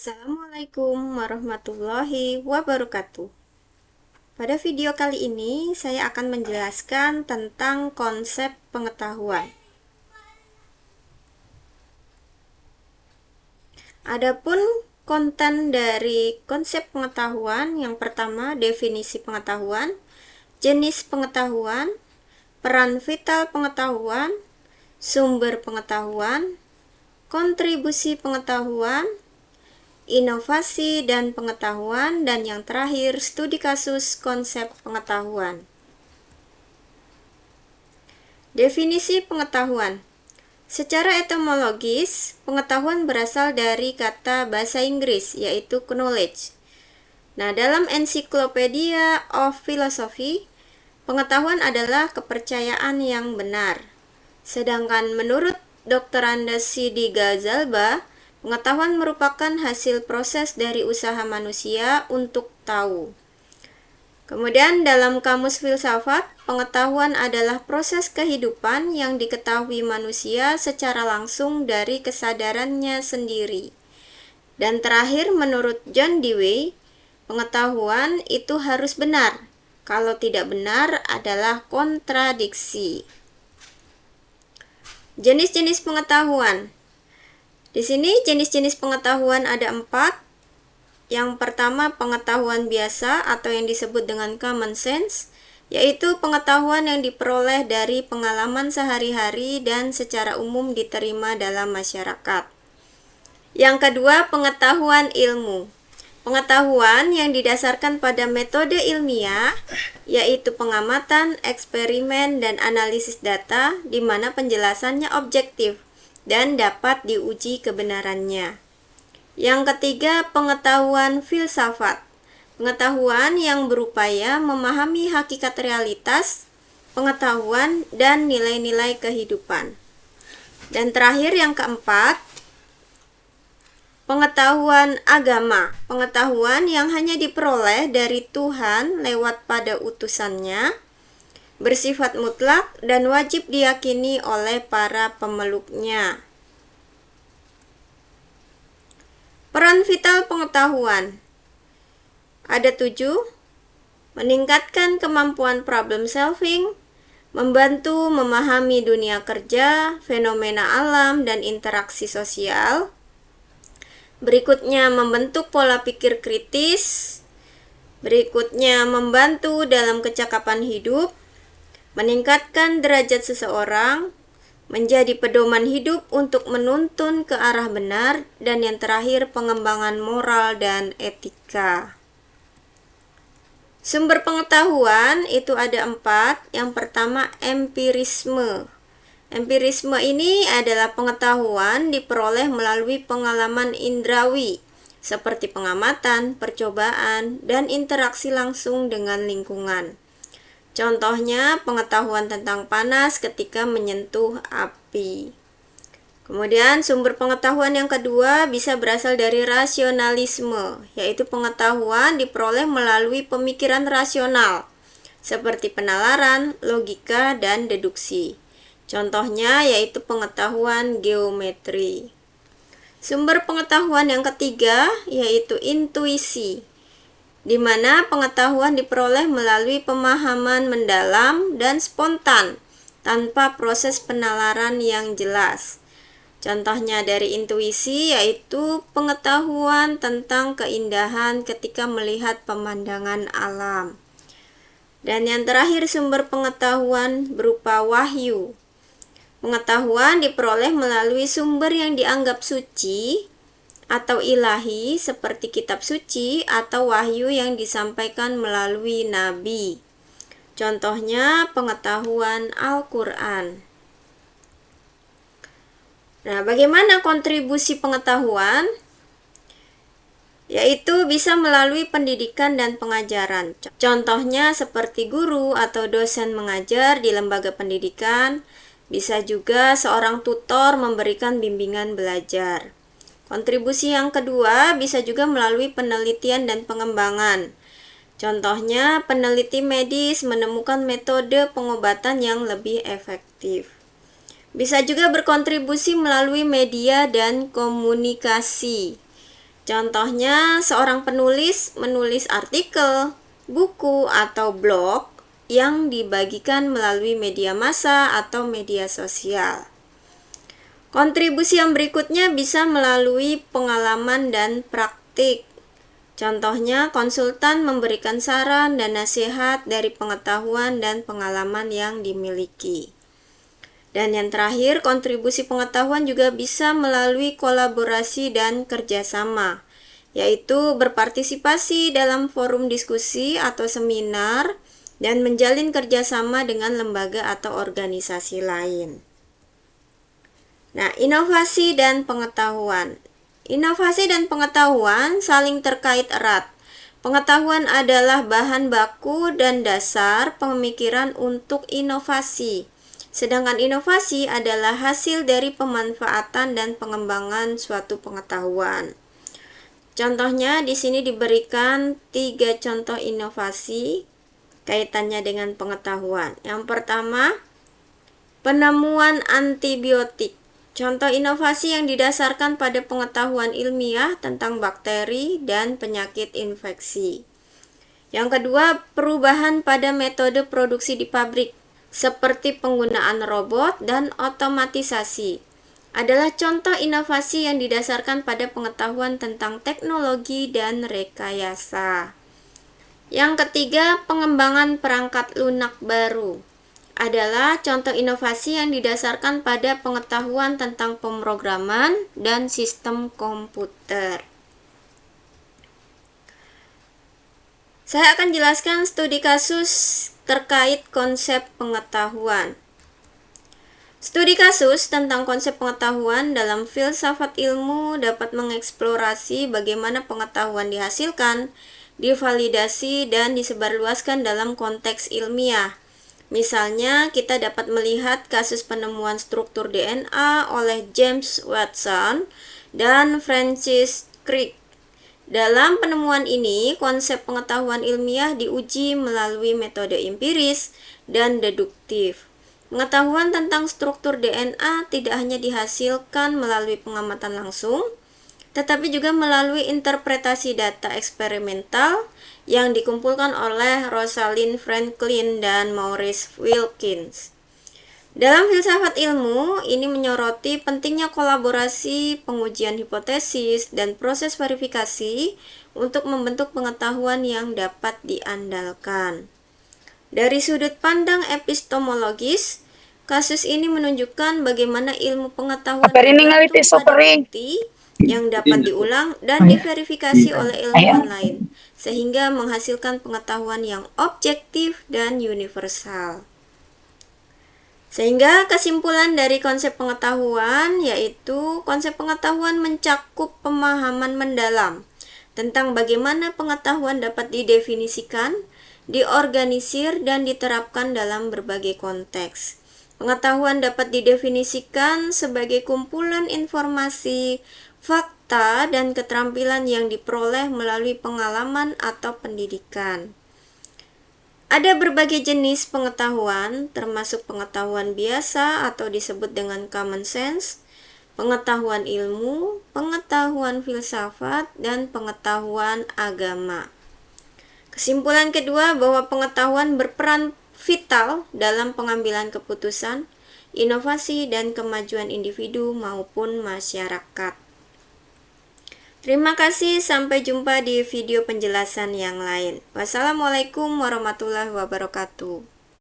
Assalamualaikum warahmatullahi wabarakatuh. Pada video kali ini saya akan menjelaskan tentang konsep pengetahuan. Adapun konten dari konsep pengetahuan, yang pertama definisi pengetahuan, jenis pengetahuan, peran vital pengetahuan, sumber pengetahuan, kontribusi pengetahuan, inovasi dan pengetahuan, dan yang terakhir studi kasus konsep pengetahuan. Definisi pengetahuan. Secara etimologis, pengetahuan berasal dari kata bahasa Inggris yaitu knowledge. Nah, dalam Encyclopedia of Philosophy, pengetahuan adalah kepercayaan yang benar. Sedangkan menurut Dr. Andes Sidi Ghazalba, pengetahuan merupakan hasil proses dari usaha manusia untuk tahu. Kemudian dalam kamus filsafat, pengetahuan adalah proses kehidupan yang diketahui manusia secara langsung dari kesadarannya sendiri. Dan terakhir, menurut John Dewey, pengetahuan itu harus benar. Kalau tidak benar adalah kontradiksi. Jenis-jenis pengetahuan. Di sini jenis-jenis pengetahuan ada 4. Yang pertama, pengetahuan biasa atau yang disebut dengan common sense, yaitu pengetahuan yang diperoleh dari pengalaman sehari-hari dan secara umum diterima dalam masyarakat. Yang kedua, pengetahuan ilmu. Pengetahuan yang didasarkan pada metode ilmiah, yaitu pengamatan, eksperimen, dan analisis data, di mana penjelasannya objektif dan dapat diuji kebenarannya. Yang ketiga, pengetahuan filsafat. Pengetahuan yang berupaya memahami hakikat realitas, pengetahuan, dan nilai-nilai kehidupan. Dan terakhir, yang keempat, pengetahuan agama. Pengetahuan yang hanya diperoleh dari Tuhan lewat pada utusannya, bersifat mutlak dan wajib diyakini oleh para pemeluknya. Peran vital pengetahuan ada 7. Meningkatkan kemampuan problem solving, membantu memahami dunia kerja, fenomena alam, dan interaksi sosial. Berikutnya, membentuk pola pikir kritis. Berikutnya, membantu dalam kecakapan hidup, meningkatkan derajat seseorang, menjadi pedoman hidup untuk menuntun ke arah benar, dan yang terakhir pengembangan moral dan etika. Sumber pengetahuan itu ada 4. Yang pertama, empirisme. Empirisme ini adalah pengetahuan diperoleh melalui pengalaman indrawi, seperti pengamatan, percobaan, dan interaksi langsung dengan lingkungan. Contohnya, pengetahuan tentang panas ketika menyentuh api. Kemudian, sumber pengetahuan yang kedua bisa berasal dari rasionalisme, yaitu pengetahuan diperoleh melalui pemikiran rasional, seperti penalaran, logika, dan deduksi. Contohnya yaitu pengetahuan geometri. Sumber pengetahuan yang ketiga yaitu intuisi, di mana pengetahuan diperoleh melalui pemahaman mendalam dan spontan tanpa proses penalaran yang jelas. Contohnya dari intuisi yaitu pengetahuan tentang keindahan ketika melihat pemandangan alam. Dan yang terakhir, sumber pengetahuan berupa wahyu. Pengetahuan diperoleh melalui sumber yang dianggap suci atau ilahi seperti kitab suci atau wahyu yang disampaikan melalui nabi. Contohnya pengetahuan Al-Quran. Nah, bagaimana kontribusi pengetahuan? Yaitu bisa melalui pendidikan dan pengajaran. Contohnya seperti guru atau dosen mengajar di lembaga pendidikan, bisa juga seorang tutor memberikan bimbingan belajar. Kontribusi yang kedua bisa juga melalui penelitian dan pengembangan. Contohnya, peneliti medis menemukan metode pengobatan yang lebih efektif. Bisa juga berkontribusi melalui media dan komunikasi. Contohnya, seorang penulis menulis artikel, buku, atau blog yang dibagikan melalui media massa atau media sosial. Kontribusi yang berikutnya bisa melalui pengalaman dan praktik. Contohnya, konsultan memberikan saran dan nasihat dari pengetahuan dan pengalaman yang dimiliki. Dan yang terakhir, kontribusi pengetahuan juga bisa melalui kolaborasi dan kerjasama, yaitu berpartisipasi dalam forum diskusi atau seminar dan menjalin kerjasama dengan lembaga atau organisasi lain. Nah, inovasi dan pengetahuan. Inovasi dan pengetahuan saling terkait erat. Pengetahuan adalah bahan baku dan dasar pemikiran untuk inovasi. Sedangkan inovasi adalah hasil dari pemanfaatan dan pengembangan suatu pengetahuan. Contohnya di sini diberikan 3 contoh inovasi kaitannya dengan pengetahuan. Yang pertama, penemuan antibiotik. Contoh inovasi yang didasarkan pada pengetahuan ilmiah tentang bakteri dan penyakit infeksi. Yang kedua, perubahan pada metode produksi di pabrik, seperti penggunaan robot dan otomatisasi, adalah contoh inovasi yang didasarkan pada pengetahuan tentang teknologi dan rekayasa. Yang ketiga, pengembangan perangkat lunak baru adalah contoh inovasi yang didasarkan pada pengetahuan tentang pemrograman dan sistem komputer. Saya akan jelaskan studi kasus terkait konsep pengetahuan. Studi kasus tentang konsep pengetahuan dalam filsafat ilmu dapat mengeksplorasi bagaimana pengetahuan dihasilkan, divalidasi, dan disebarluaskan dalam konteks ilmiah. Misalnya, kita dapat melihat kasus penemuan struktur DNA oleh James Watson dan Francis Crick. Dalam penemuan ini, konsep pengetahuan ilmiah diuji melalui metode empiris dan deduktif. Pengetahuan tentang struktur DNA tidak hanya dihasilkan melalui pengamatan langsung, tetapi juga melalui interpretasi data eksperimental yang dikumpulkan oleh Rosalind Franklin dan Maurice Wilkins. Dalam filsafat ilmu, ini menyoroti pentingnya kolaborasi, pengujian hipotesis, dan proses verifikasi untuk membentuk pengetahuan yang dapat diandalkan. Dari sudut pandang epistemologis, kasus ini menunjukkan bagaimana ilmu pengetahuan bergantung pada bukti yang dapat diulang dan diverifikasi oleh ilmuwan lain, sehingga menghasilkan pengetahuan yang objektif dan universal. Sehingga kesimpulan dari konsep pengetahuan yaitu konsep pengetahuan mencakup pemahaman mendalam tentang bagaimana pengetahuan dapat didefinisikan, diorganisir, dan diterapkan dalam berbagai konteks. Pengetahuan dapat didefinisikan sebagai kumpulan informasi, fakta, dan keterampilan yang diperoleh melalui pengalaman atau pendidikan. Ada berbagai jenis pengetahuan, termasuk pengetahuan biasa atau disebut dengan common sense, pengetahuan ilmu, pengetahuan filsafat, dan pengetahuan agama. Kesimpulan kedua bahwa pengetahuan berperan vital dalam pengambilan keputusan, inovasi, dan kemajuan individu maupun masyarakat. Terima kasih, sampai jumpa di video penjelasan yang lain. Wassalamualaikum warahmatullahi wabarakatuh.